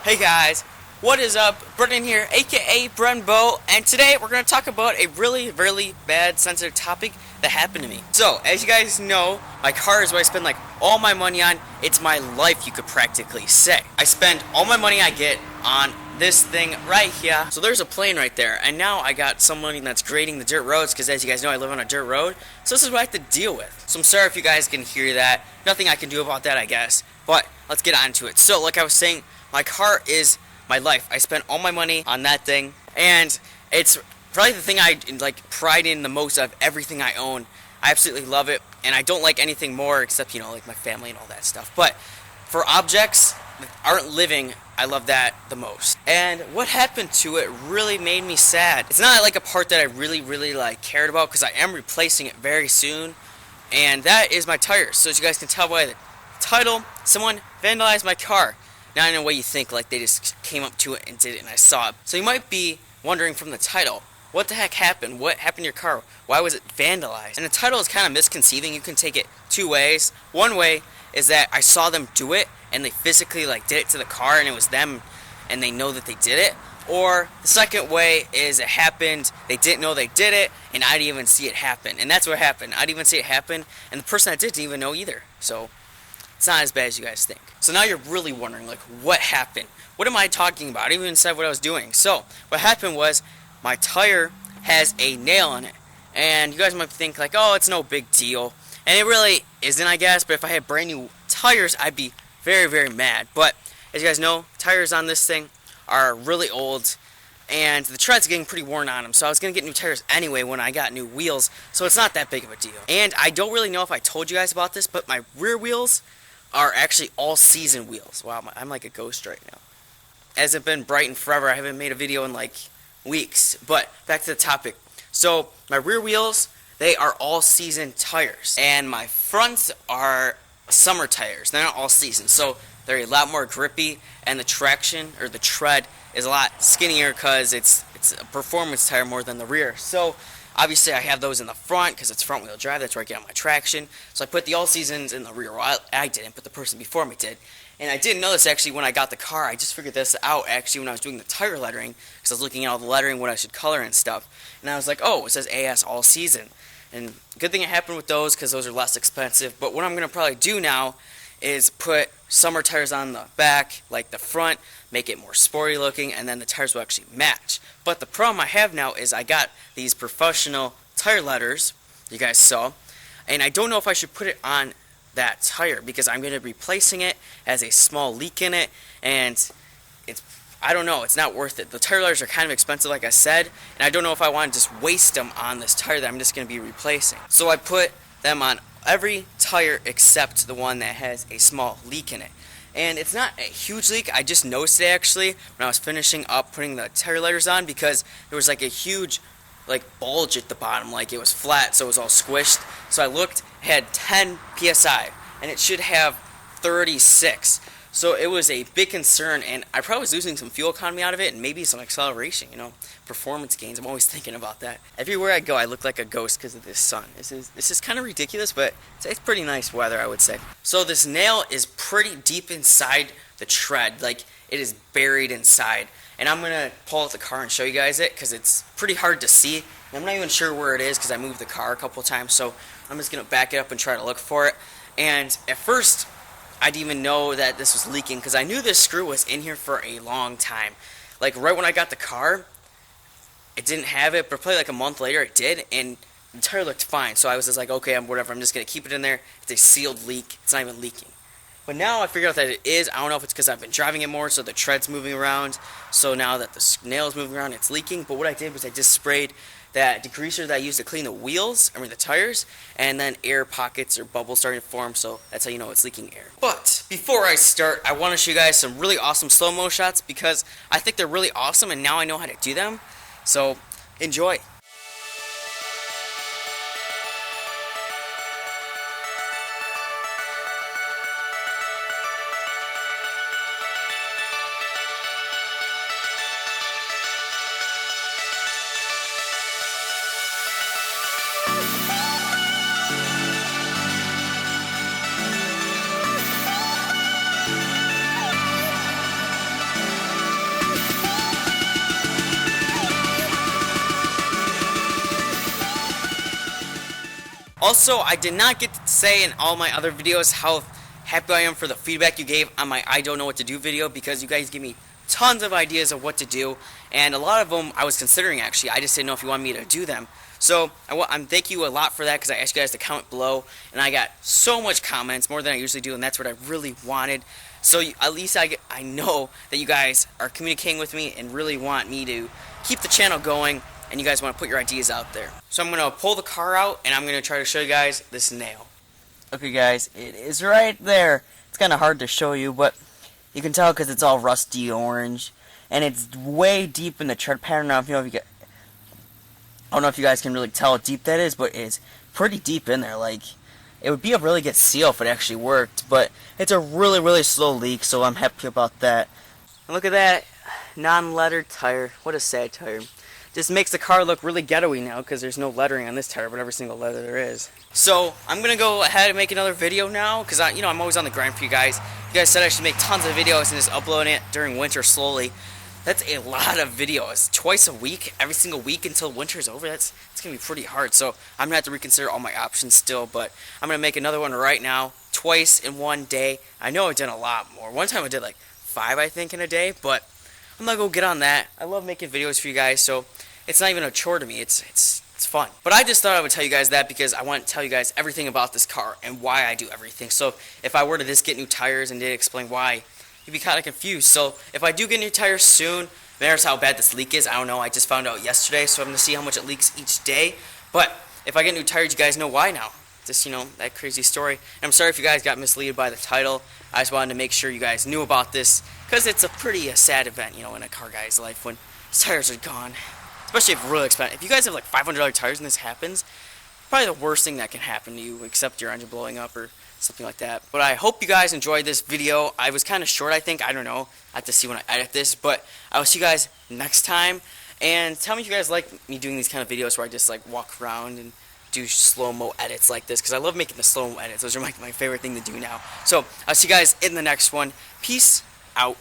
Hey guys, what is up? Brendan here, aka Brenbo, and today we're going to talk about a really bad, sensitive topic that happened to me. So, as you guys know, my car is what I spend like all my money on. It's my life, you could practically say. I spend all my money I get on this thing right here. So there's a plane right there, and now I got someone that's grading the dirt roads, because as you guys know, I live on a dirt road. So this is what I have to deal with. So I'm sorry if you guys can hear that. Nothing I can do about that, I guess. But let's get on to it. So, like I was saying, my car is my life. I spent all my money on that thing, and it's probably the thing I like pride in the most of everything I own. I absolutely love it, and I don't like anything more except, like my family and all that stuff. But for objects that aren't living, I love that the most. And what happened to it really made me sad. It's not like a part that I really like cared about, because I am replacing it very soon, and that is my tires. So as you guys can tell by the title, someone vandalized my car. Not in a way you think, like they just came up to it and did it and I saw it. So you might be wondering from the title, what the heck happened? What happened to your car? Why was it vandalized? And the title is kind of misconceiving. You can take it two ways. One way is that I saw them do it and they physically did it to the car and it was them and they know that they did it. Or the second way is it happened, they didn't know they did it, and I didn't even see it happen. And that's what happened. I didn't even see it happen, and the person that didn't even know either. So it's not as bad as you guys think. So now you're really wondering, what happened? What am I talking about? I didn't even say what I was doing. So what happened was my tire has a nail in it. And you guys might think, oh, it's no big deal. And it really isn't, I guess. But if I had brand new tires, I'd be very mad. But as you guys know, tires on this thing are really old. And the tread's getting pretty worn on them. So I was going to get new tires anyway when I got new wheels. So it's not that big of a deal. And I don't really know if I told you guys about this, but my rear wheels are actually all-season wheels. Wow, I'm like a ghost right now. Hasn't been bright and forever. I haven't made a video in weeks. But back to the topic. So my rear wheels, they are all-season tires. And my fronts are summer tires. They're not all-season. So they're a lot more grippy. And the traction, or the tread, is a lot skinnier because it's a performance tire more than the rear. So obviously I have those in the front because it's front wheel drive. That's where I get my traction. So I put the all seasons in the rear. Well, I didn't, but the person before me did. And I didn't know this actually when I got the car. I just figured this out actually when I was doing the tire lettering, because I was looking at all the lettering, what I should color and stuff. And I was like, oh, it says AS all season. And good thing it happened with those because those are less expensive. But what I'm going to probably do now is put summer tires on the back, like the front, make it more sporty looking, and then the tires will actually match. But the problem I have now is I got these professional tire letters you guys saw, and I don't know if I should put it on that tire because I'm going to be replacing it, as a small leak in it, and I don't know, it's not worth it. The tire letters are kind of expensive, like I said, and I don't know if I want to just waste them on this tire that I'm just going to be replacing. So I put them on every tire except the one that has a small leak in it. And it's not a huge leak. I just noticed it actually when I was finishing up putting the tire letters on, because there was a huge bulge at the bottom, it was flat, so it was all squished. So I looked, it had 10 psi and it should have 36. So it was a big concern, and I probably was losing some fuel economy out of it and maybe some acceleration, performance gains. I'm always thinking about that. Everywhere I go, I look like a ghost because of this sun. This is kind of ridiculous, but it's pretty nice weather, I would say. So this nail is pretty deep inside the tread. It is buried inside. And I'm going to pull out the car and show you guys it because it's pretty hard to see. And I'm not even sure where it is because I moved the car a couple times. So I'm just going to back it up and try to look for it. And at first, I didn't even know that this was leaking because I knew this screw was in here for a long time. Right when I got the car, it didn't have it, but probably a month later it did, and the tire looked fine. So I was just okay, whatever, I'm just going to keep it in there. It's a sealed leak. It's not even leaking. But now I figured out that it is. I don't know if it's because I've been driving it more, so the tread's moving around. So now that the nail's moving around, it's leaking. But what I did was I just sprayed that degreaser that I used to clean the tires, and then air pockets or bubbles starting to form, so that's how you know it's leaking air. But before I start, I want to show you guys some really awesome slow-mo shots because I think they're really awesome, and now I know how to do them. So enjoy. Also, I did not get to say in all my other videos how happy I am for the feedback you gave on my I don't know what to do video, because you guys give me tons of ideas of what to do, and a lot of them I was considering actually. I just didn't know if you wanted me to do them. So I'm thank you a lot for that, because I asked you guys to comment below, and I got so much comments, more than I usually do, and that's what I really wanted. So at least I know that you guys are communicating with me and really want me to keep the channel going, and you guys want to put your ideas out there. So I'm going to pull the car out, and I'm going to try to show you guys this nail. Okay guys, it is right there. It's kind of hard to show you, but you can tell because it's all rusty orange, and it's way deep in the tread pattern. I don't know if you guys can really tell how deep that is, but it's pretty deep in there. Like, it would be a really good seal if it actually worked, but it's a really, really slow leak, so I'm happy about that. And look at that non-lettered tire. What a sad tire. Just makes the car look really ghetto-y now, because there's no lettering on this tire, but every single letter there is. So I'm gonna go ahead and make another video now, because I'm always on the grind for you guys. You guys said I should make tons of videos and just upload it during winter slowly. That's a lot of videos, twice a week, every single week until winter's over. It's gonna be pretty hard. So I'm gonna have to reconsider all my options still, but I'm gonna make another one right now, twice in one day. I know I've done a lot more. One time I did like 5, I think, in a day, but I'm gonna go get on that. I love making videos for you guys, so it's not even a chore to me. It's fun. But I just thought I would tell you guys that, because I want to tell you guys everything about this car and why I do everything. So if I were to just get new tires and did explain why, you'd be kind of confused. So if I do get new tires soon, there's how bad this leak is. I don't know. I just found out yesterday, so I'm going to see how much it leaks each day. But if I get new tires, you guys know why now. Just, that crazy story. And I'm sorry if you guys got misled by the title. I just wanted to make sure you guys knew about this, because it's a pretty sad event, in a car guy's life when his tires are gone. Especially if really expensive. If you guys have like $500 tires and this happens, probably the worst thing that can happen to you, except your engine blowing up or something like that. But I hope you guys enjoyed this video. I was kind of short, I think. I don't know. I have to see when I edit this. But I will see you guys next time. And tell me if you guys like me doing these kind of videos where I just like walk around and do slow-mo edits like this, because I love making the slow-mo edits. Those are my favorite thing to do now. So I'll see you guys in the next one. Peace out.